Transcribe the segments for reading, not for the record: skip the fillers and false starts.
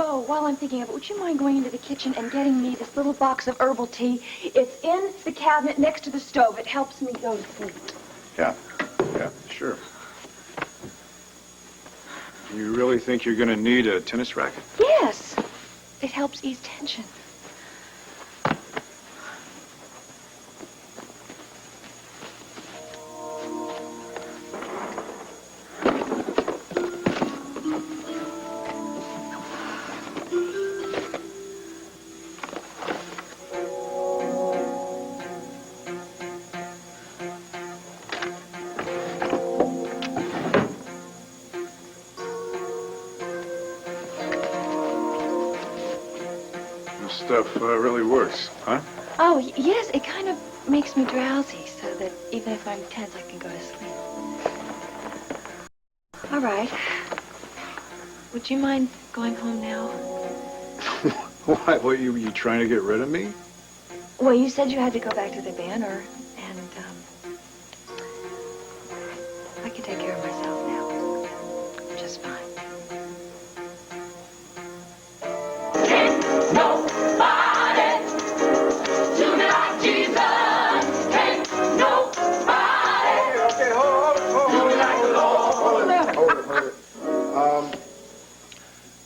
Bo, while I'm thinking of it, would you mind going into the kitchen and getting me this little box of herbal tea? It's in the cabinet next to the stove. It helps me go to sleep. Yeah, sure. You really think you're going to need a tennis racket? Yes. It helps ease tension. Stuff really works, huh? Oh, yes, it kind of makes me drowsy so that even if I'm tense, I can go to sleep. All right. Would you mind going home now? Why? What, you trying to get rid of me? Well, you said you had to go back to the banner, and, I can take care of myself now. Just fine.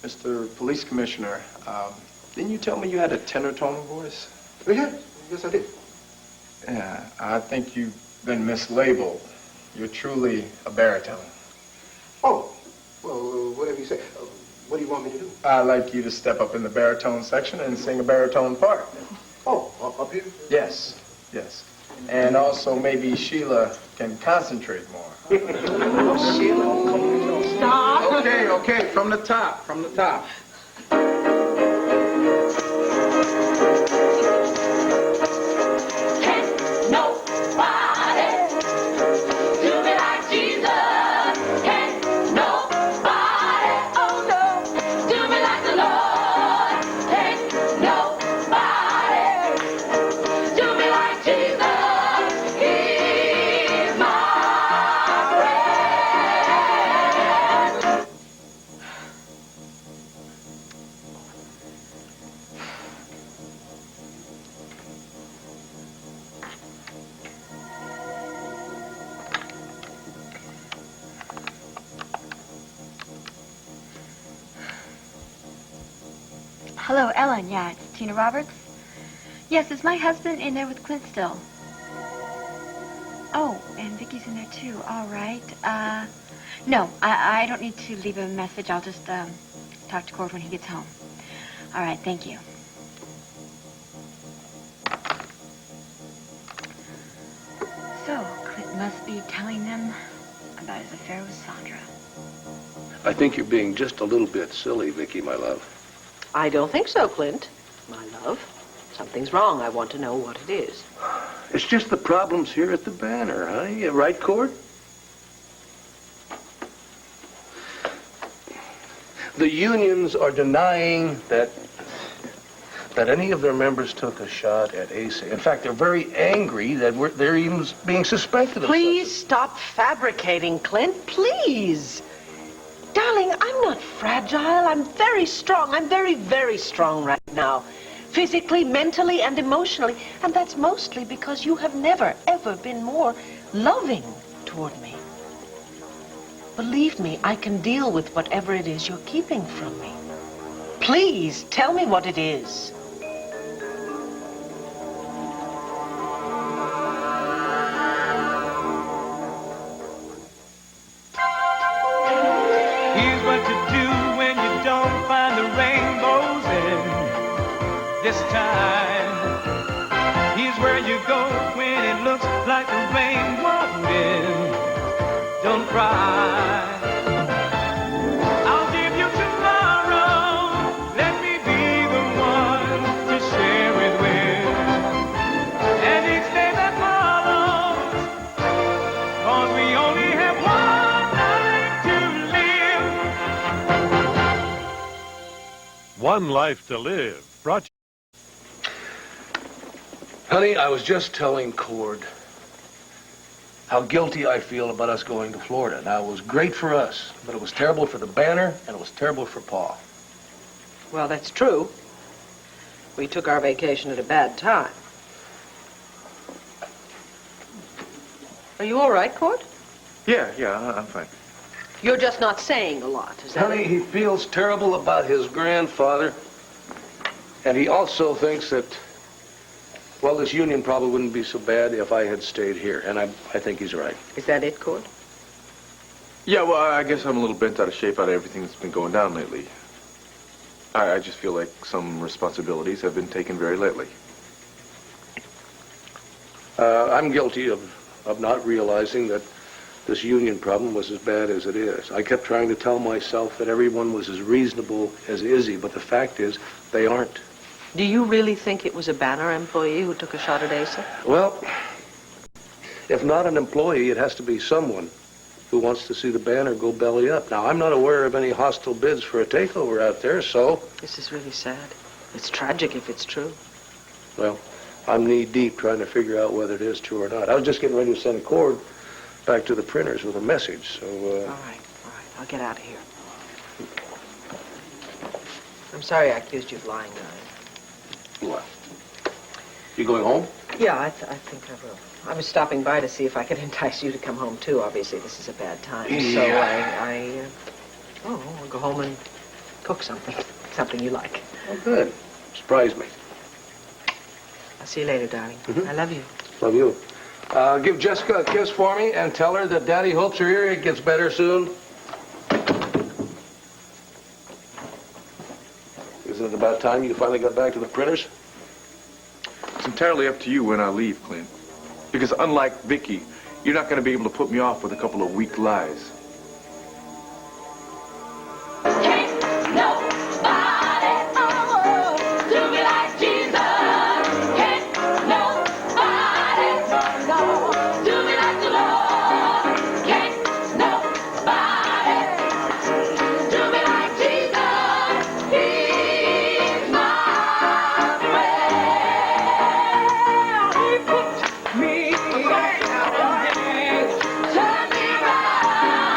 Mr. Police Commissioner, didn't you tell me you had a tenor tone voice? Oh, yeah. Yes, I did. Yeah, I think you've been mislabeled. You're truly a baritone. Oh, well, whatever you say. What do you want me to do? I'd like you to step up in the baritone section and sing a baritone part. Oh, up here? Yes. And also maybe Sheila can concentrate more. Sheila? Stop. Okay, from the top. Hello, Ellen. Yeah, it's Tina Roberts. Yes, is my husband in there with Clint still? Oh, and Vicky's in there too. All right. No, I don't need to leave a message. I'll just talk to Cord when he gets home. All right, thank you. So, Clint must be telling them about his affair with Sandra. I think you're being just a little bit silly, Vicky, my love. I don't think so, Clint, my love. Something's wrong. I want to know what it is. It's just the problems here at the Banner, huh? You right, Cord? The unions are denying that any of their members took a shot at AC. In fact, they're very angry that they're even being suspected of Please stop fabricating, Clint. Please. Darling, I'm not fragile. I'm very strong. I'm very, very strong right now. Physically, mentally, and emotionally. And that's mostly because you have never, ever been more loving toward me. Believe me, I can deal with whatever it is you're keeping from me. Please, tell me what it is. Here's what to do when you don't find the rainbows in this time. Here's where you go when it looks like the rain won't end. Don't cry. I'll give you tomorrow. Let me be the one to share it with. And each day that follows, 'cause we only have one life to live. One life to live. Brought you. Honey, I was just telling Cord how guilty I feel about us going to Florida. Now, it was great for us, but it was terrible for the Banner, and it was terrible for Pa. Well, that's true. We took our vacation at a bad time. Are you all right, Court? Yeah, I'm fine. You're just not saying a lot, is that Honey, it? he feels terrible about his grandfather. And he also thinks that, well, this union probably wouldn't be so bad if I had stayed here. And I think he's right. Is that it, Court? Yeah, well, I guess I'm a little bent out of shape out of everything that's been going down lately. I just feel like some responsibilities have been taken very lightly. I'm guilty of not realizing that this union problem was as bad as it is. I kept trying to tell myself that everyone was as reasonable as Izzy, but the fact is, they aren't. Do you really think it was a Banner employee who took a shot at Asa? Well, if not an employee, it has to be someone who wants to see the Banner go belly up. Now, I'm not aware of any hostile bids for a takeover out there, so... This is really sad. It's tragic if it's true. Well, I'm knee-deep trying to figure out whether it is true or not. I was just getting ready to send Cord back to the printers with a message, so... All right. I'll get out of here. I'm sorry I accused you of lying, Darling. Well, you going home? Yeah, I think I will. I was stopping by to see if I could entice you to come home, too. Obviously, this is a bad time. Yeah. So I'll go home and cook something. Something you like. Oh, good. Surprise me. I'll see you later, darling. I love you. Love you. Give Jessica a kiss for me and tell her that Daddy hopes her earache gets better soon. Isn't it about time you finally got back to the printers? It's entirely up to you when I leave, Clint. Because unlike Vicky, you're not going to be able to put me off with a couple of weak lies. Me, turn me around.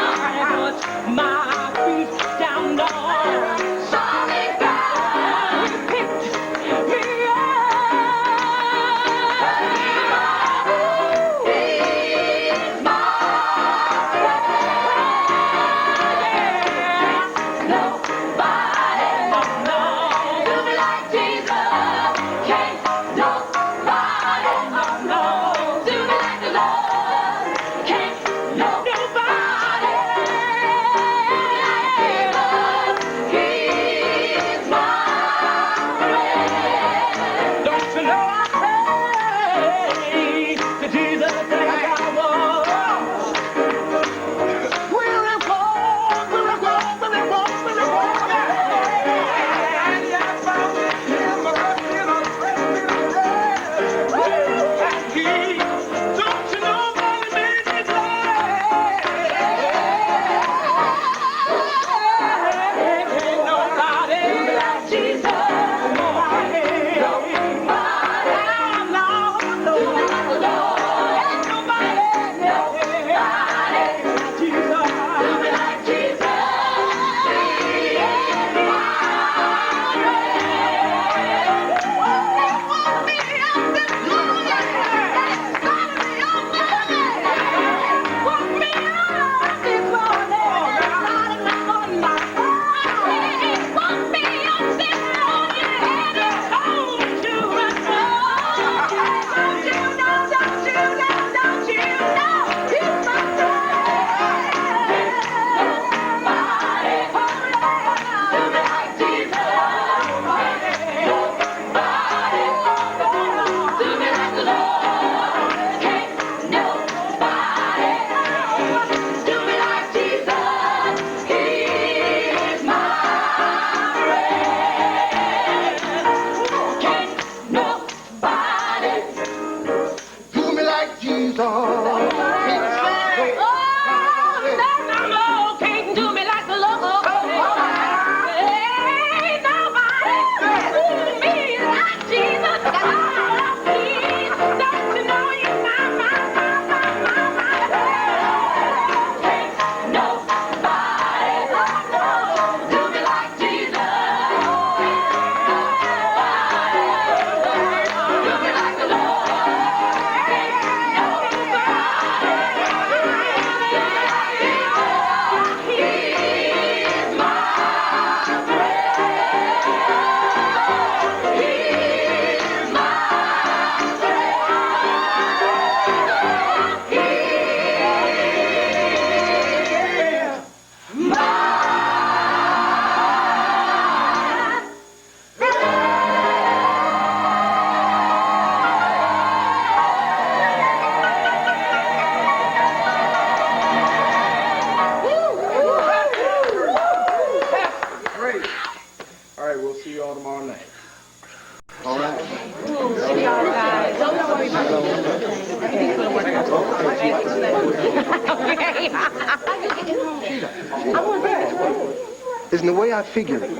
Listen, the way I figured it,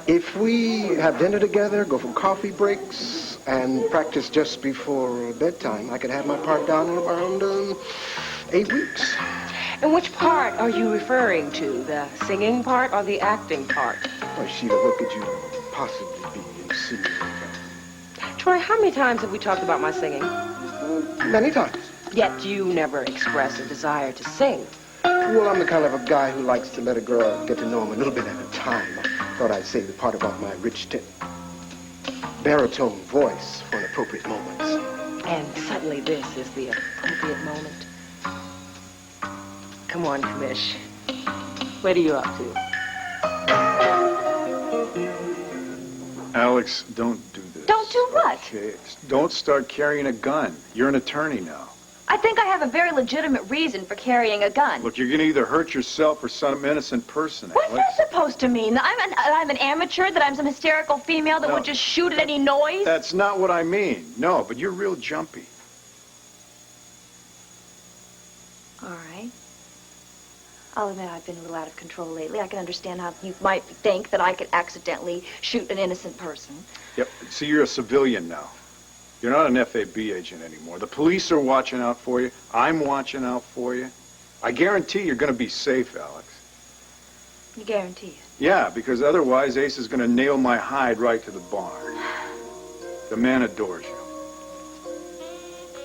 if we have dinner together, go for coffee breaks, and practice just before bedtime, I could have my part down in around 8 weeks. And which part are you referring to? The singing part or the acting part? Well, Sheila, what could you possibly be insinuating? Troy, how many times have we talked about my singing? Many times. Yet you never express a desire to sing. Well, I'm the kind of a guy who likes to let a girl get to know him a little bit at a time. I thought I'd say the part about my rich baritone voice for an appropriate moment. And suddenly this is the appropriate moment. Come on, Commish. What are you up to? Alex, don't do this. Don't do what? Okay, don't start carrying a gun. You're an attorney now. I think I have a very legitimate reason for carrying a gun. Look, you're going to either hurt yourself or some innocent person, What's Alex. that supposed to mean? That I'm an amateur? That I'm some hysterical female that would just shoot at any noise? That's not what I mean. No, but you're real jumpy. All right. I'll admit I've been a little out of control lately. I can understand how you might think that I could accidentally shoot an innocent person. Yep. See, you're a civilian now. You're not an FAB agent anymore. The police are watching out for you. I'm watching out for you. I guarantee you're going to be safe, Alex. You guarantee it? Yeah, because otherwise Ace is going to nail my hide right to the barn. The man adores you.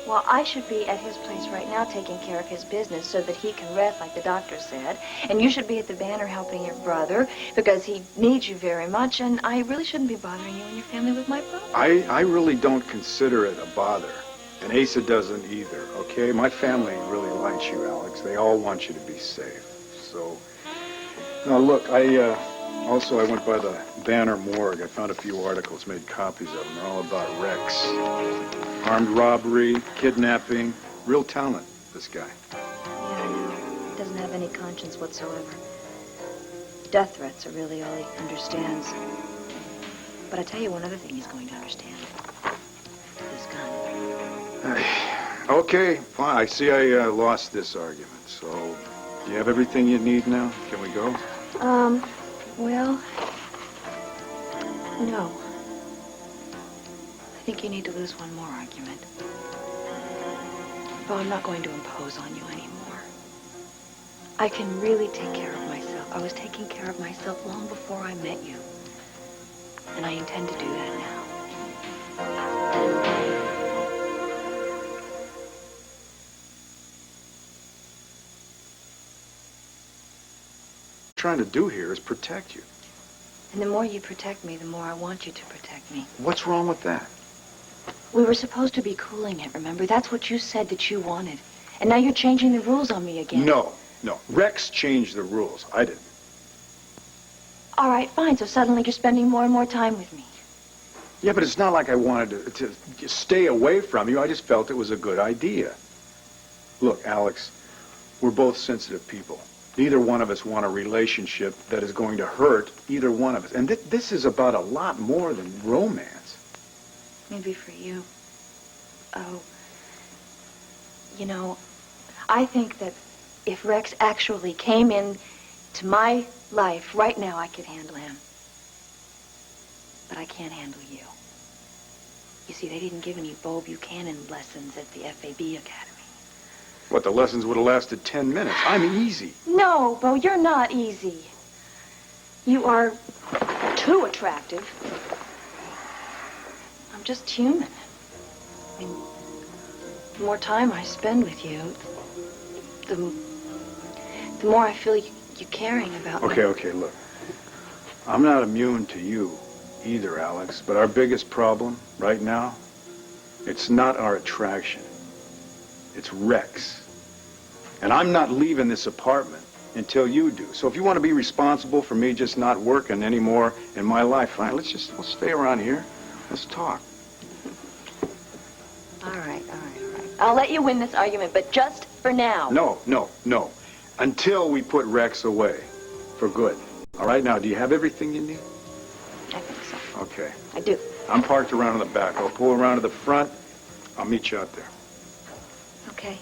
Well, I should be at his place right now taking care of his business so that he can rest, like the doctor said. And you should be at the Banner helping your brother because he needs you very much. And I really shouldn't be bothering you and your family with my problem. I really don't consider it a bother. And Asa doesn't either, okay? My family really likes you, Alex. They all want you to be safe. So, now look, I went by the Banner morgue. I found a few articles, made copies of them. They're all about Rex. Armed robbery, kidnapping. Real talent, this guy. Yeah, I know. He doesn't have any conscience whatsoever. Death threats are really all he understands. But I tell you one other thing he's going to understand. His gun. Okay, fine. I see I lost this argument. So, do you have everything you need now? Can we go? Well, no. I think you need to lose one more argument. Bo, I'm not going to impose on you anymore. I can really take care of myself. I was taking care of myself long before I met you. And I intend to do that now. Trying to do here is protect you. And the more you protect me, the more I want you to protect me. What's wrong with that? We were supposed to be cooling it, remember? That's what you said that you wanted. And now you're changing the rules on me again. No. Rex changed the rules. I didn't. All right, fine. So suddenly you're spending more and more time with me. Yeah, but it's not like I wanted to stay away from you. I just felt it was a good idea. Look, Alex, we're both sensitive people. Neither one of us want a relationship that is going to hurt either one of us. And this is about a lot more than romance. Maybe for you. Oh, you know, I think that if Rex actually came in to my life right now, I could handle him. But I can't handle you. You see, they didn't give any Bo Buchanan lessons at the FAB Academy. What, the lessons would have lasted 10 minutes? I'm easy. No, Bo, you're not easy. You are too attractive. I'm just human. I mean, the more time I spend with you, the more I feel you caring about me. Okay, look. I'm not immune to you either, Alex, but our biggest problem right now, it's not our attraction. It's Rex. And I'm not leaving this apartment until you do. So if you want to be responsible for me just not working anymore in my life, fine, let's stay around here. Let's talk. All right. I'll let you win this argument, but just for now. No. Until we put Rex away. For good. All right, now, do you have everything you need? I think so. Okay. I do. I'm parked around in the back. I'll pull around to the front. I'll meet you out there. Okay.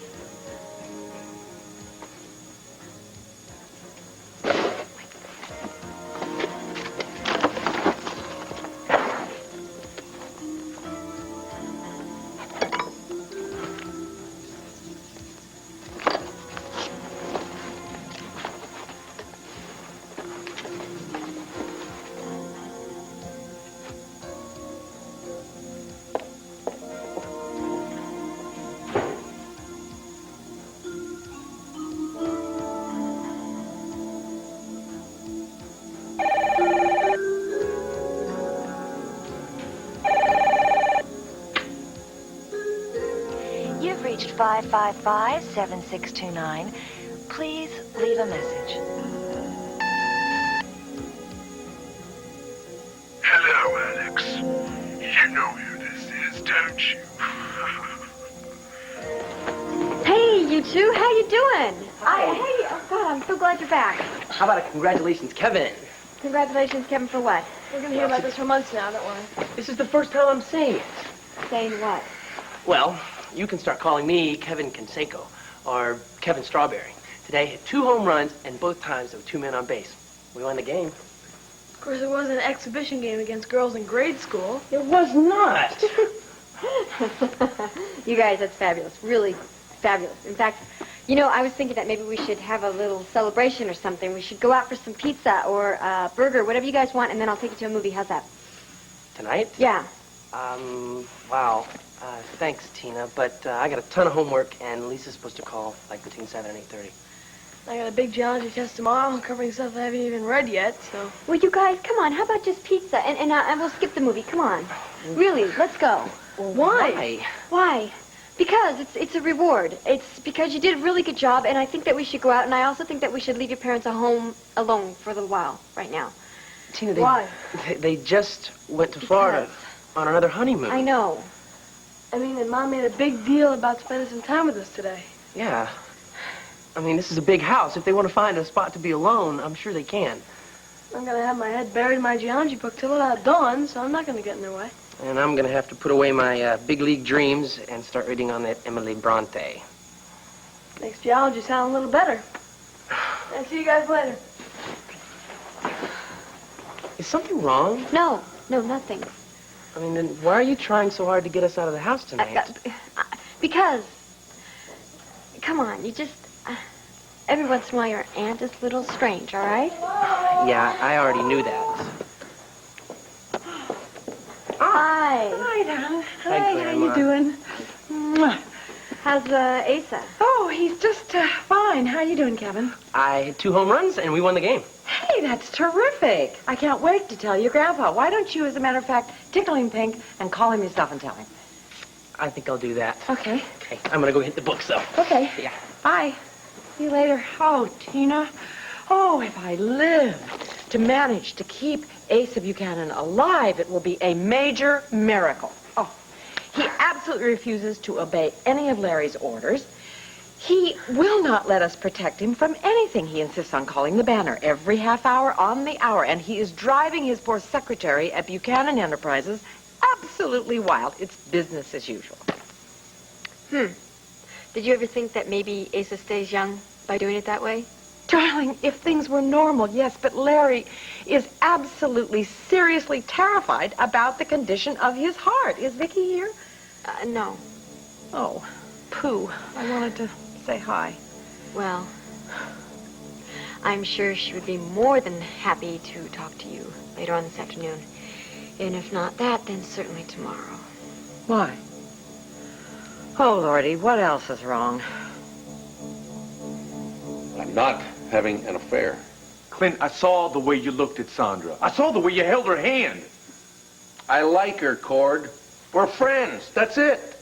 555-7629. Please leave a message. Hello, Alex. You know who this is, don't you? Hey, you two, how you doing? Hey, oh God, I'm so glad you're back. How about a congratulations, Kevin? Congratulations, Kevin, for what? We're gonna hear about this for months now, don't worry. This is the first time I'm saying it. Saying what? Well, you can start calling me Kevin Canseco or Kevin Strawberry. Today, hit 2 home runs, and both times there were 2 men on base. We won the game. Of course, it was an exhibition game against girls in grade school. It was not. You guys, that's fabulous. Really fabulous. In fact, you know, I was thinking that maybe we should have a little celebration or something. We should go out for some pizza or a burger, whatever you guys want, and then I'll take you to a movie. How's that? Tonight? Yeah. Wow. Thanks, Tina, but I got a ton of homework, and Lisa's supposed to call, like, between 7 and 8:30. I got a big geology test tomorrow covering stuff I haven't even read yet, so... Well, you guys, come on. How about just pizza? And we'll skip the movie. Come on. Really, let's go. Why? Why? Because it's a reward. It's because you did a really good job, and I think that we should go out, and I also think that we should leave your parents at home alone for a little while right now. Tina, Why? They just went to Florida on another honeymoon. I know. I mean, and Mom made a big deal about spending some time with us today. Yeah. I mean, this is a big house. If they want to find a spot to be alone, I'm sure they can. I'm gonna have my head buried in my geology book till about dawn, so I'm not gonna get in their way. And I'm going to have to put away my big league dreams and start reading on that Emily Bronte. Makes geology sound a little better. I'll see you guys later. Is something wrong? No, nothing. I mean, then why are you trying so hard to get us out of the house tonight? Because, come on, you just, every once in a while your aunt is a little strange, all right? Yeah, I already knew that. Hi. Hi, Don. Hi, How Grandma. you doing? Mwah. How's Asa? Oh, he's just fine. How you doing, Kevin? I hit 2 home runs, and we won the game. Hey, that's terrific. I can't wait to tell your grandpa. Why don't you, as a matter of fact, tickle him pink and call him yourself and tell him? I think I'll do that. Okay. Okay, I'm going to go hit the books, though. Okay. Yeah. Bye. See you later. Oh, Tina. Oh, if I live to manage to keep Asa Buchanan alive, it will be a major miracle. Oh, he absolutely refuses to obey any of Larry's orders. He will not let us protect him from anything. He insists on calling the banner every half hour on the hour, and he is driving his poor secretary at Buchanan Enterprises absolutely wild. It's business as usual. Did you ever think that maybe Asa stays young by doing it that way? Darling, if things were normal, yes, but Larry is absolutely, seriously terrified about the condition of his heart. Is Vicki here? No. Oh, pooh. I wanted to say hi. Well, I'm sure she would be more than happy to talk to you later on this afternoon. And if not that, then certainly tomorrow. Why? Oh, Lordy, what else is wrong? I'm not having an affair. Clint, I saw the way you looked at Sandra. I saw the way you held her hand. I like her, Cord. We're friends. That's it.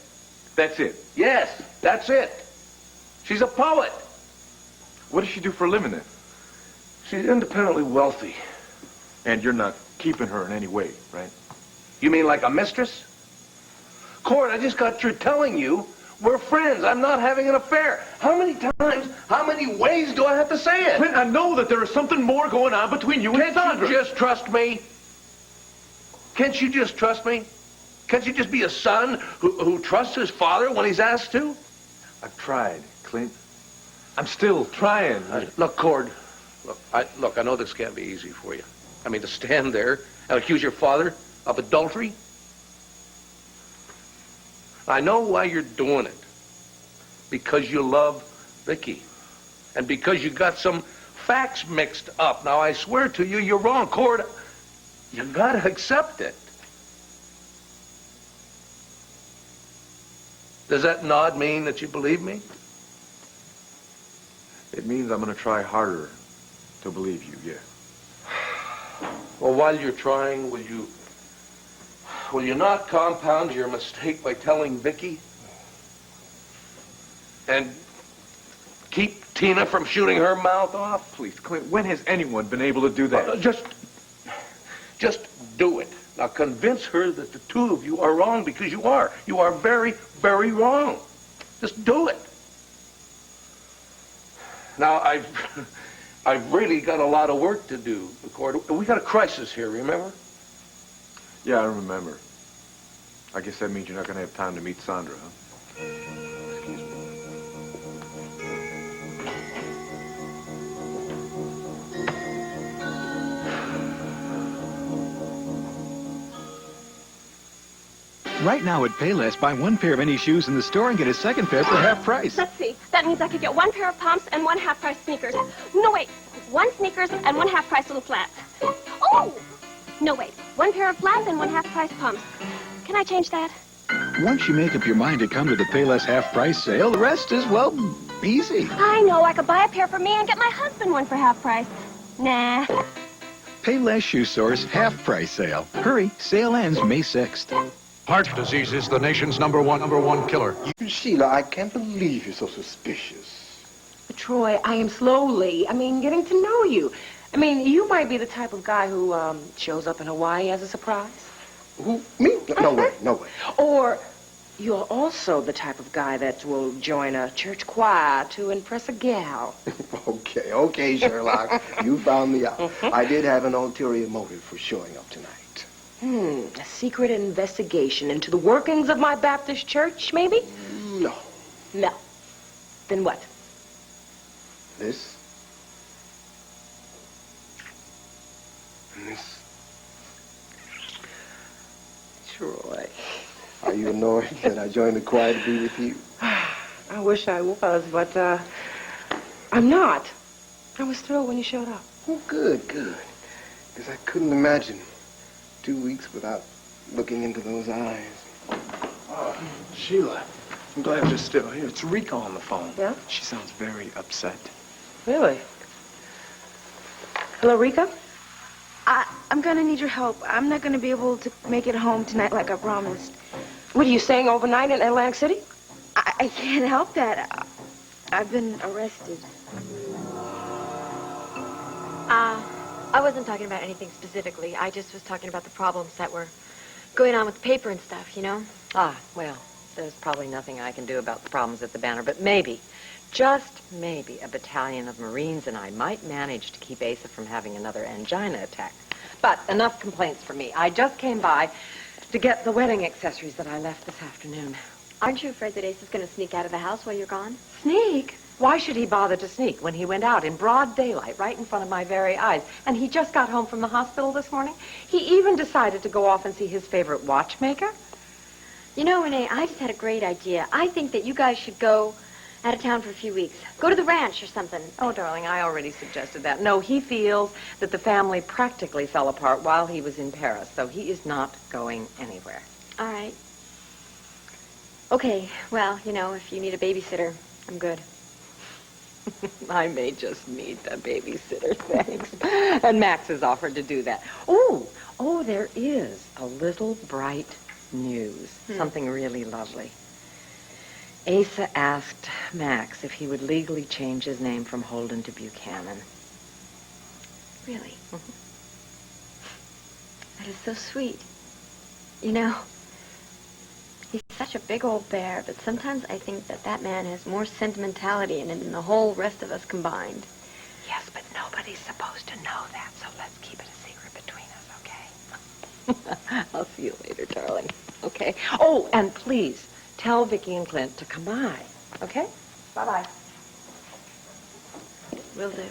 That's it. Yes, that's it. She's a poet. What does she do for a living then? She's independently wealthy. And you're not keeping her in any way, right? You mean like a mistress? Cord, I just got through telling you we're friends. I'm not having an affair. How many times, how many ways do I have to say it? Clint, I know that there is something more going on between you and Sandra. Can't you just trust me? Can't you just trust me? Can't you just be a son who trusts his father when he's asked to? I've tried, Clint. I'm still trying. Look, Cord, look, I know this can't be easy for you. I mean, to stand there and accuse your father of adultery. I know why you're doing it. Because you love Vicki. And because you got some facts mixed up. Now, I swear to you, you're wrong, Cord. You gotta accept it. Does that nod mean that you believe me? It means I'm going to try harder to believe you, yeah. Well, while you're trying, will you not compound your mistake by telling Vicki? And keep Tina from shooting her mouth off? Please, Clint, when has anyone been able to do that? Just do it. Now convince her that the two of you are wrong, because you are. You are very, very wrong. Just do it. Now, I've really got a lot of work to do, McCord. We got a crisis here, remember? Yeah, I remember. I guess that means you're not going to have time to meet Sandra, huh? Excuse me. Right now at Payless, buy one pair of any shoes in the store and get a second pair for half price. Let's see. That means I could get one pair of pumps and one half-price sneakers. No, wait. One sneakers and one half-price little flats. Oh! No, wait. One pair of flats and one half-price pumps. Can I change that? Once you make up your mind to come to the Payless half-price sale, the rest is, well, easy. I know. I could buy a pair for me and get my husband one for half price. Nah. Payless Shoe Store's half-price sale. Hurry, sale ends May 6th. Heart disease is the nation's number one killer. Sheila, I can't believe you're so suspicious. Troy, I am slowly, getting to know you. You might be the type of guy who shows up in Hawaii as a surprise. Who? Me? No way, no way. Or you're also the type of guy that will join a church choir to impress a gal. Okay, Sherlock. You found me out. I did have an ulterior motive for showing up tonight. A secret investigation into the workings of my Baptist church, maybe? No. No. Then what? This? Troy. Are you annoyed that I joined the choir to be with you? I wish I was, but I'm not. I was thrilled when you showed up. Oh, good. Because I couldn't imagine 2 weeks without looking into those eyes. Sheila, I'm glad you're still here. It's Rika on the phone. Yeah? She sounds very upset. Really? Hello, Rika? I'm gonna need your help. I'm not gonna be able to make it home tonight like I promised. What are you saying, overnight in Atlantic City? I can't help that. I've been arrested. I wasn't talking about anything specifically. I just was talking about the problems that were going on with the paper and stuff, you know? Well, there's probably nothing I can do about the problems at the Banner, but maybe, just maybe, a battalion of Marines and I might manage to keep Asa from having another angina attack. But enough complaints from me. I just came by to get the wedding accessories that I left this afternoon. Aren't you afraid that Ace is going to sneak out of the house while you're gone? Sneak? Why should he bother to sneak when he went out in broad daylight right in front of my very eyes? And he just got home from the hospital this morning. He even decided to go off and see his favorite watchmaker. You know, Renee, I just had a great idea. I think that you guys should go out of town for a few weeks. Go to the ranch or something. Oh, darling, I already suggested that. No, he feels that the family practically fell apart while he was in Paris, so he is not going anywhere. All right. Okay, well, you know, if you need a babysitter, I'm good. I may just need a babysitter, thanks. And Max has offered to do that. Oh, there is a little bright news. Something really lovely. Asa asked Max if he would legally change his name from Holden to Buchanan. Really? That is so sweet. You know, he's such a big old bear, but sometimes I think that man has more sentimentality in him than the whole rest of us combined. Yes, but nobody's supposed to know that, so let's keep it a secret between us, okay? I'll see you later, darling. Okay? Oh, and please, tell Vicki and Clint to come by, okay? Bye-bye. Will do.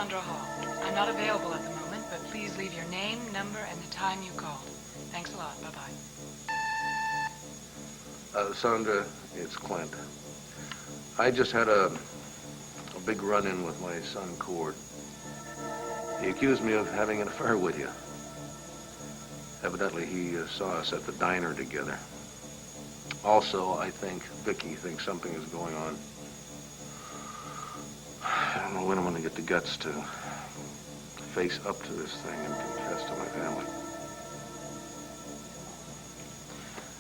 Sandra Hall. I'm not available at the moment, but please leave your name, number, and the time you called. Thanks a lot. Bye-bye. Sandra, it's Clint. I just had a big run-in with my son, Cord. He accused me of having an affair with you. Evidently, he saw us at the diner together. Also, I think Vicky thinks something is going on. I don't know when I'm going to get the guts to face up to this thing and confess to my family.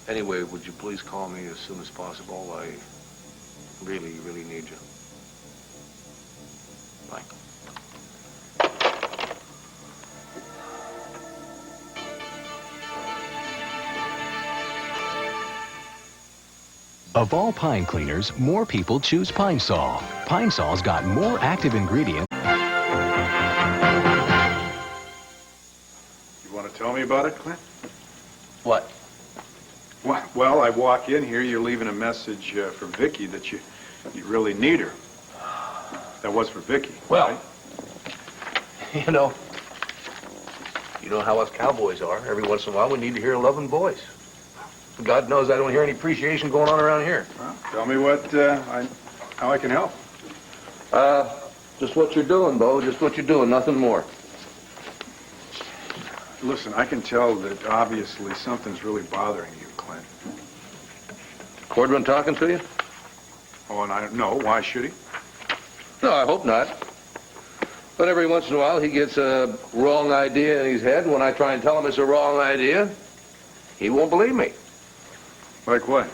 Anyway, would you please call me as soon as possible? I really, really need you. Bye. Of all pine cleaners, more people choose Pine Sol. Pine Sol's got more active ingredients. You want to tell me about it, Clint? What? Well, I walk in here, you're leaving a message for Vicky that you really need her. That was for Vicky. Well, right? you know how us cowboys are. Every once in a while, we need to hear a loving voice. God knows I don't hear any appreciation going on around here. Well, tell me how I can help. Just what you're doing, Bo. Just what you're doing, nothing more. Listen, I can tell that obviously something's really bothering you, Clint. Cord been talking to you? Oh, and no, why should he? No, I hope not. But every once in a while, he gets a wrong idea in his head, and when I try and tell him it's a wrong idea, he won't believe me. Like what?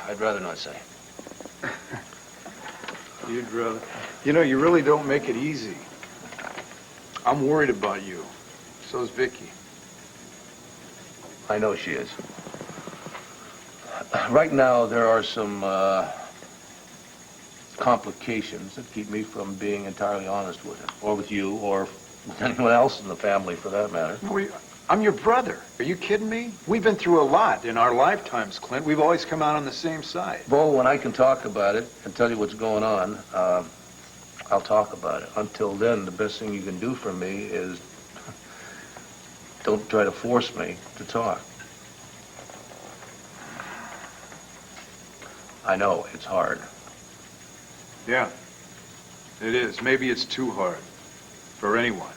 I'd rather not say. You'd rather... You know, you really don't make it easy. I'm worried about you. So's Vicky. I know she is. Right now, there are some complications that keep me from being entirely honest with him, or with you, or with anyone else in the family, for that matter. I'm your brother. Are you kidding me? We've been through a lot in our lifetimes, Clint. We've always come out on the same side. Bo, when I can talk about it and tell you what's going on, I'll talk about it. Until then, the best thing you can do for me is don't try to force me to talk. I know, it's hard. Yeah, it is. Maybe it's too hard for anyone.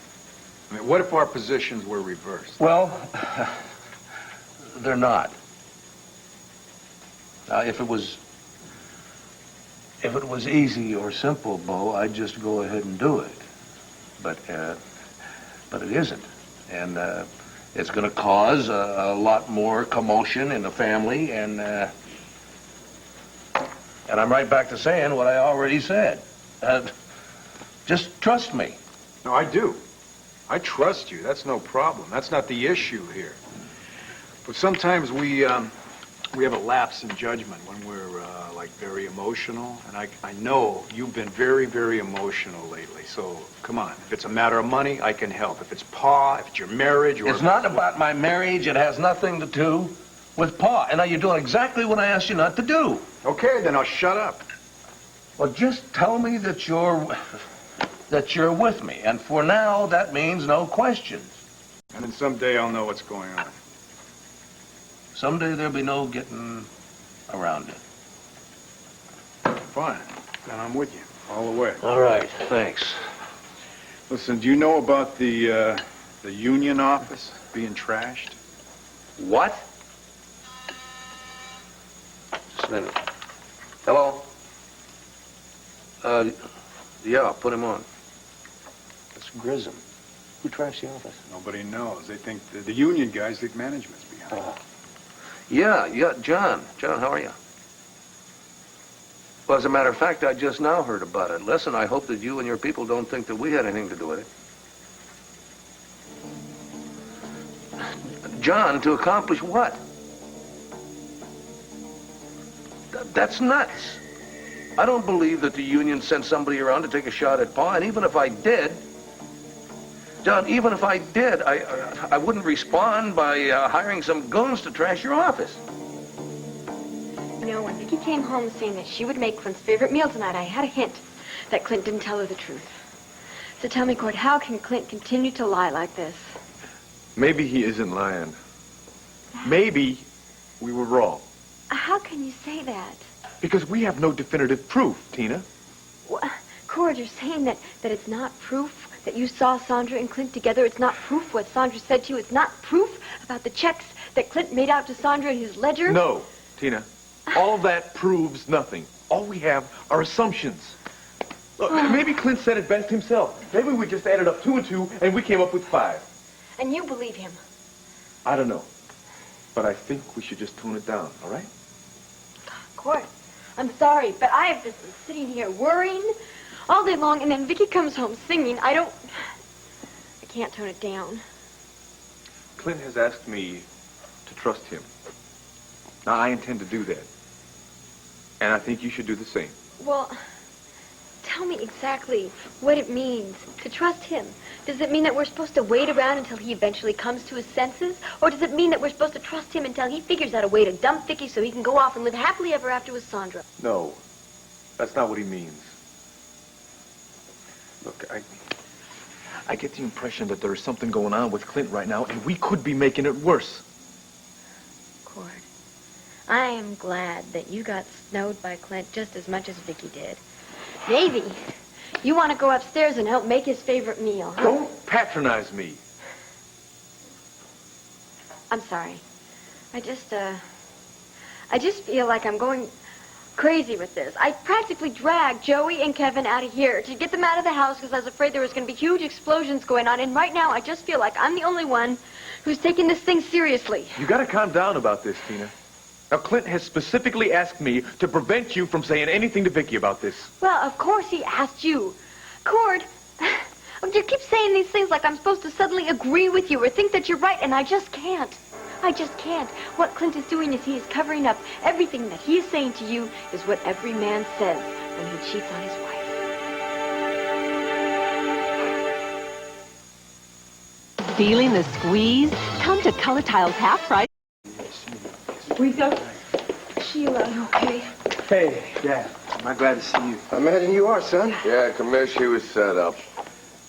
I mean, what if our positions were reversed? Well, they're not. If it was easy or simple, Bo, I'd just go ahead and do it. But it isn't. And it's going to cause a lot more commotion in the family, and I'm right back to saying what I already said. Just trust me. No, I do. I trust you. That's no problem. That's not the issue here. But sometimes we have a lapse in judgment when we're like very emotional. And I know you've been very, very emotional lately. So come on. If it's a matter of money, I can help. If it's Pa, if it's your marriage, or... It's not about my marriage. It has nothing to do with Pa. And now you're doing exactly what I asked you not to do. Okay, then I'll shut up. Well, just tell me that you're with me. And for now, that means no questions. And then someday I'll know what's going on. Someday there'll be no getting around it. Fine. Then I'm with you all the way. All right. Thanks. Listen, do you know about the union office being trashed? What? Just a minute. Hello? Yeah, put him on. It's Grissom. Who trashed the office? Nobody knows. They think the union guys think management's behind. Oh. Yeah, John. John, how are you? Well, as a matter of fact, I just now heard about it. Listen, I hope that you and your people don't think that we had anything to do with it. John, to accomplish what? That's nuts. I don't believe that the union sent somebody around to take a shot at Pa, and even if I did, John, even if I did, I wouldn't respond by hiring some goons to trash your office. You know, when Vicki came home saying that she would make Clint's favorite meal tonight, I had a hint that Clint didn't tell her the truth. So tell me, Cord, how can Clint continue to lie like this? Maybe he isn't lying. Maybe we were wrong. How can you say that? Because we have no definitive proof, Tina. Cord, you're saying that it's not proof that you saw Sandra and Clint together. It's not proof what Sandra said to you. It's not proof about the checks that Clint made out to Sandra in his ledger. No, Tina. All of that proves nothing. All we have are assumptions. Look, maybe Clint said it best himself. Maybe we just added up 2 and 2 and we came up with 5. And you believe him? I don't know. But I think we should just tone it down, all right? Cord, I'm sorry, but I have just been sitting here worrying all day long, and then Vicky comes home singing. I can't tone it down. Clint has asked me to trust him. Now, I intend to do that. And I think you should do the same. Well, tell me exactly what it means to trust him. Does it mean that we're supposed to wait around until he eventually comes to his senses? Or does it mean that we're supposed to trust him until he figures out a way to dump Vicky so he can go off and live happily ever after with Sandra? No, that's not what he means. Look, I get the impression that there is something going on with Clint right now, and we could be making it worse. Cord, I am glad that you got snowed by Clint just as much as Vicky did. Maybe you want to go upstairs and help make his favorite meal, huh? Don't patronize me. I'm sorry. I just feel like I'm going crazy with this. I practically dragged Joey and Kevin out of here to get them out of the house because I was afraid there was going to be huge explosions going on. And right now, I just feel like I'm the only one who's taking this thing seriously. You got to calm down about this, Tina. Now, Clint has specifically asked me to prevent you from saying anything to Vicky about this. Well, of course he asked you. Cord, you keep saying these things like I'm supposed to suddenly agree with you or think that you're right, and I just can't. I just can't. What Clint is doing is he is covering up. Everything that he is saying to you is what every man says when he cheats on his wife. Feeling the squeeze? Come to Color Tile's half price. Rita? Sheila, you okay? Hey, Dad. Am I glad to see you? I imagine you are, son. Yeah, Commissioner, he was set up.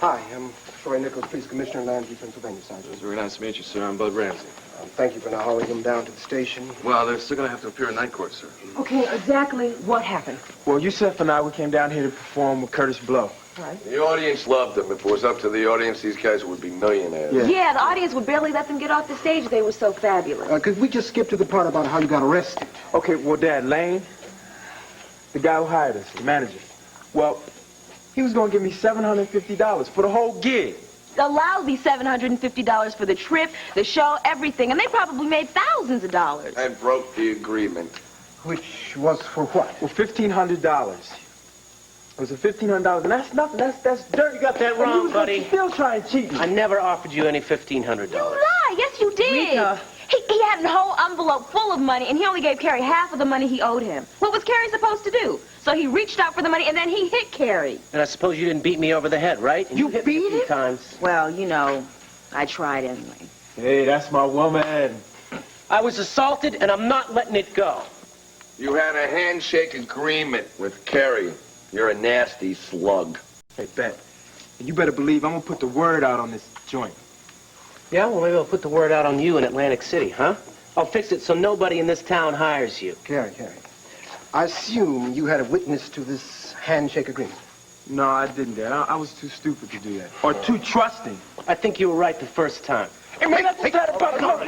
Hi, I'm Troy Nichols, Police Commissioner, Landry, Pennsylvania, Sergeant. It's very nice to meet you, sir. I'm Bud Ramsey. Thank you for not hauling him down to the station. Well, they're still going to have to appear in night court, sir. Okay, exactly what happened? Well, Yusef and I, we came down here to perform with Curtis Blow. Right. The audience loved them. If it was up to the audience, these guys would be millionaires. Yeah, the audience would barely let them get off the stage. They were so fabulous. Could we just skip to the part about how you got arrested? Okay, well, Dad, Lane, the guy who hired us, the manager, well, he was going to give me $750 for the whole gig. A lousy $750 for the trip, the show, everything, and they probably made thousands of dollars. And broke the agreement. Which was for what? Well, $1,500. It was a $1,500, and that's nothing. That's dirt. You got that wrong, wrong, buddy. You still trying to cheat me. I never offered you any $1,500. You lie. Yes, you did. Rita. He had a whole envelope full of money, and he only gave Carrie half of the money he owed him. What was Carrie supposed to do? So he reached out for the money, and then he hit Carrie. And I suppose you didn't beat me over the head, right? And you hit me a few times. Well, you know, I tried anyway. Hey, that's my woman. I was assaulted, and I'm not letting it go. You had a handshake agreement with Carrie. You're a nasty slug. Hey, Bet, and you better believe I'm going to put the word out on this joint. Yeah, well, maybe I'll put the word out on you in Atlantic City, huh? I'll fix it so nobody in this town hires you. Carrie. I assume you had a witness to this handshake agreement. No, I didn't, Dad. I was too stupid to do that. Or too trusting. I think you were right the first time. Hey, man, that's just about all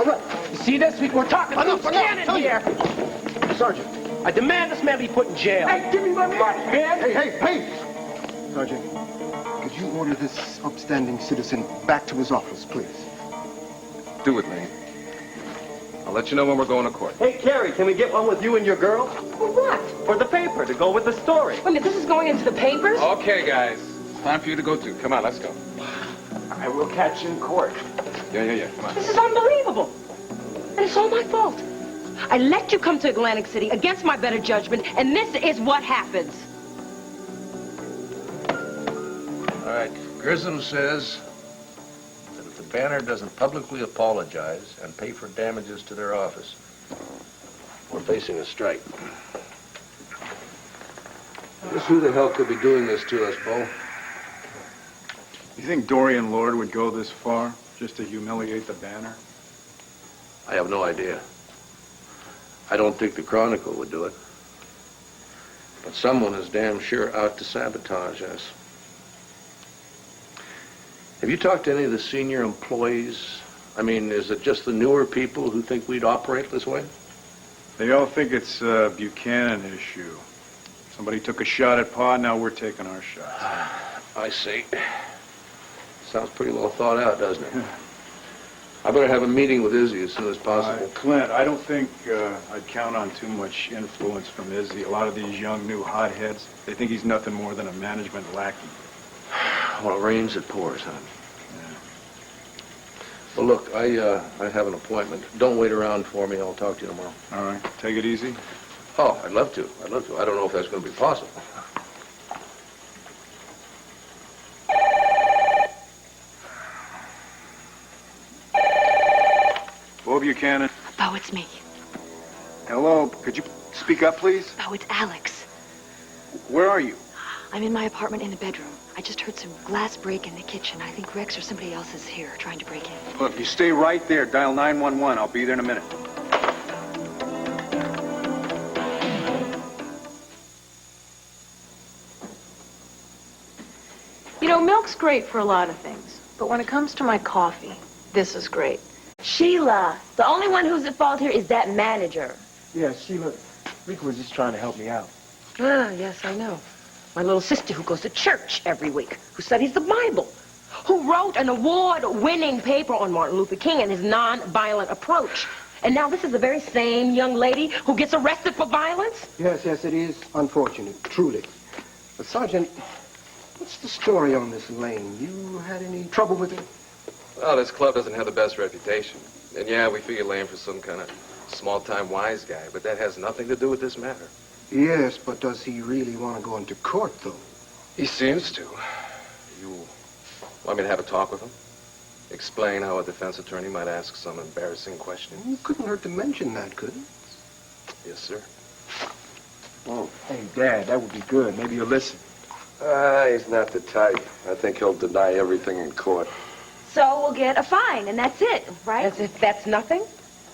right. You see this? We're talking Enough, in here. Sergeant. I demand this man be put in jail. Hey, give me my money, man. Hey! Sergeant, could you order this upstanding citizen back to his office, please? Do it, Lane. I'll let you know when we're going to court. Hey, Carrie, can we get one with you and your girl? For what? For the paper, to go with the story. Wait a minute, this is going into the papers? Okay, guys. Time for you to go, too. Come on, let's go. I will catch you in court. Yeah. Come on. This is unbelievable. And it's all my fault. I let you come to Atlantic City against my better judgment, and this is what happens. All right. Grissom says that if the Banner doesn't publicly apologize and pay for damages to their office, we're facing a strike. Just who the hell could be doing this to us, Bo? You think Dorian Lord would go this far just to humiliate the banner? I have no idea. I don't think the Chronicle would do it. But someone is damn sure out to sabotage us. Have you talked to any of the senior employees? I mean, is it just the newer people who think we'd operate this way? They all think it's a Buchanan issue. Somebody took a shot at Pa, now we're taking our shot. I see. Sounds pretty well thought out, doesn't it? I better have a meeting with Izzy as soon as possible. Clint, I don't think I'd count on too much influence from Izzy. A lot of these young new hotheads, they think he's nothing more than a management lackey. Well, it rains, it pours, huh? Yeah. Well, look, I have an appointment. Don't wait around for me. I'll talk to you tomorrow. All right. Take it easy. Oh, I'd love to. I'd love to. I don't know if that's going to be possible. Bo Buchanan. Bo, it's me. Hello. Could you speak up, please? Bo, it's Alex. Where are you? I'm in my apartment in the bedroom. I just heard some glass break in the kitchen. I think Rex or somebody else is here trying to break in. Look, you stay right there. Dial 911. I'll be there in a minute. You know, milk's great for a lot of things, but when it comes to my coffee, this is great. Sheila, the only one who's at fault here is that manager. Yeah, Sheila, Rick was just trying to help me out. Ah, yes, I know. My little sister who goes to church every week, who studies the Bible, Who wrote an award-winning paper on Martin Luther King and his non-violent approach. And now this is the very same young lady who gets arrested for violence? Yes, it is unfortunate, truly. But, Sergeant, what's the story on this Lane? You had any trouble with it? Well, this club doesn't have the best reputation. And yeah, we figure Lane for some kind of small-time wise guy, but that has nothing to do with this matter. Yes, but does he really want to go into court, though? He seems to. You want me to have a talk with him? Explain how a defense attorney might ask some embarrassing question? You couldn't hurt to mention that, could it? Yes, sir. Oh, hey, Dad, that would be good. Maybe you'll listen. He's not the type. I think he'll deny everything in court. So we'll get a fine, and that's it, right? As if that's nothing?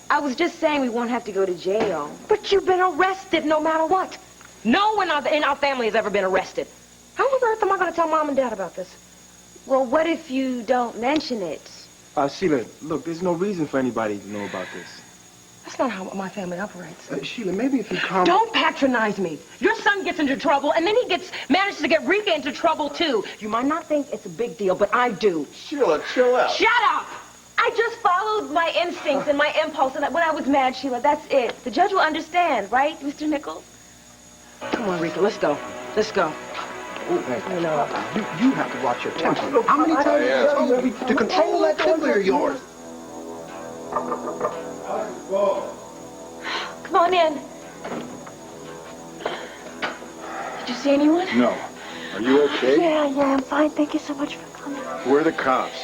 I was just saying we won't have to go to jail. But you've been arrested no matter what. No one in our family has ever been arrested. How on earth am I going to tell Mom and Dad about this? Well, what if you don't mention it? Sheila, look, there's no reason for anybody to know about this. That's not how my family operates. Sheila, maybe if you calm... Don't patronize me. Your son gets into trouble, and then he manages to get Rika into trouble, too. You might not think it's a big deal, but I do. Sheila, chill out. Shut up! I just followed my instincts and my impulse, and when I was mad, Sheila, that's it. The judge will understand, right, Mr. Nichols? Come on, Rika, let's go. Let's go. Oh, hey, you have to watch your temper. How many times did I tell you to control that temper of yours? Come on in. Did you see anyone? No. Are you okay? Yeah, I'm fine. Thank you so much for coming. Where are the cops?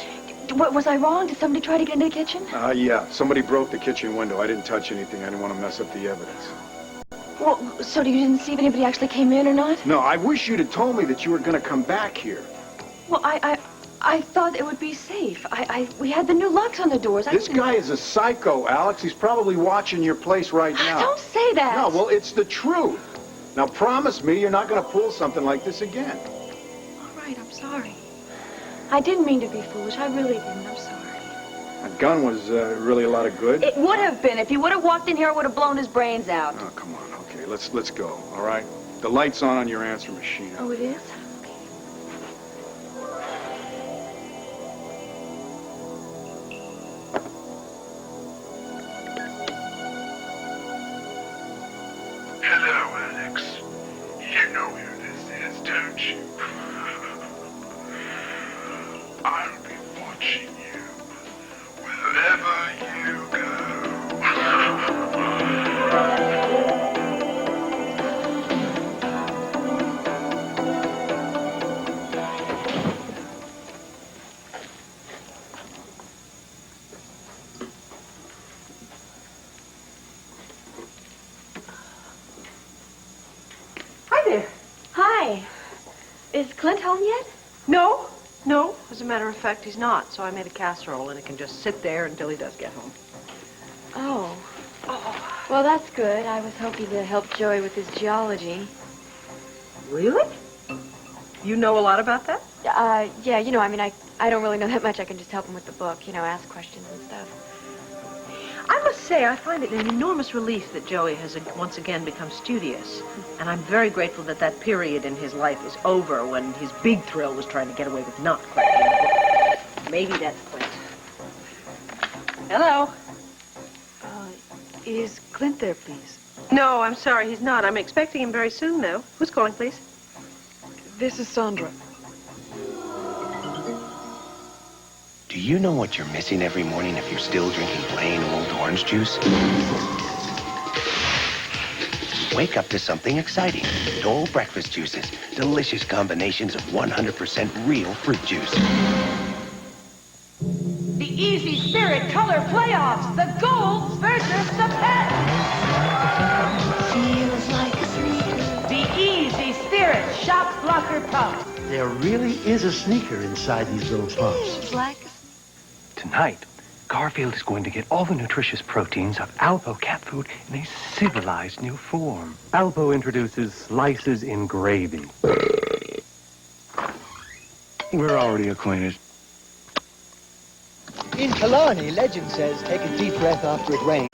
Was I wrong? Did somebody try to get into the kitchen? Yeah. Somebody broke the kitchen window. I didn't touch anything. I didn't want to mess up the evidence. Well, so you didn't see if anybody actually came in or not? No, I wish you'd have told me that you were going to come back here. Well, I thought it would be safe. We had the new locks on the doors. This guy is a psycho, Alex. He's probably watching your place right now. Don't say that. No, well, it's the truth. Now, promise me you're not going to pull something like this again. All right, I'm sorry. I didn't mean to be foolish. I really didn't. I'm sorry. That gun was really a lot of good. It would have been. If he would have walked in here, it would have blown his brains out. Oh, come on. Okay, let's go, all right? The light's on your answer machine. Oh, it is? Hello, Alex. You know who this is, don't you? I'll be watching you wherever you go. Is Clint home yet? No, no. As a matter of fact, he's not. So I made a casserole, and it can just sit there until he does get home. Oh. Well, that's good. I was hoping to help Joey with his geology. Really? You know a lot about that? Yeah, you know, I mean, I don't really know that much. I can just help him with the book, you know, ask questions and stuff. I must say, I find it an enormous relief that Joey has once again become studious. And I'm very grateful that that period in his life is over when his big thrill was trying to get away with not cracking the book. Maybe that's Clint. Hello. Is Clint there, please? No, I'm sorry, he's not. I'm expecting him very soon, though. Who's calling, please? This is Sandra. Do you know what you're missing every morning if you're still drinking plain old orange juice? Wake up to something exciting. Dole breakfast juices. Delicious combinations of 100% real fruit juice. The Easy Spirit Color Playoffs. The Golds versus the Pets. Feels like a sneaker. The Easy Spirit Shock Blocker Puff. There really is a sneaker inside these little puffs. Feels like Tonight, Garfield is going to get all the nutritious proteins of Alpo cat food in a civilized new form. Alpo introduces slices in gravy. We're already acquainted. In Killarney, legend says take a deep breath after it rains.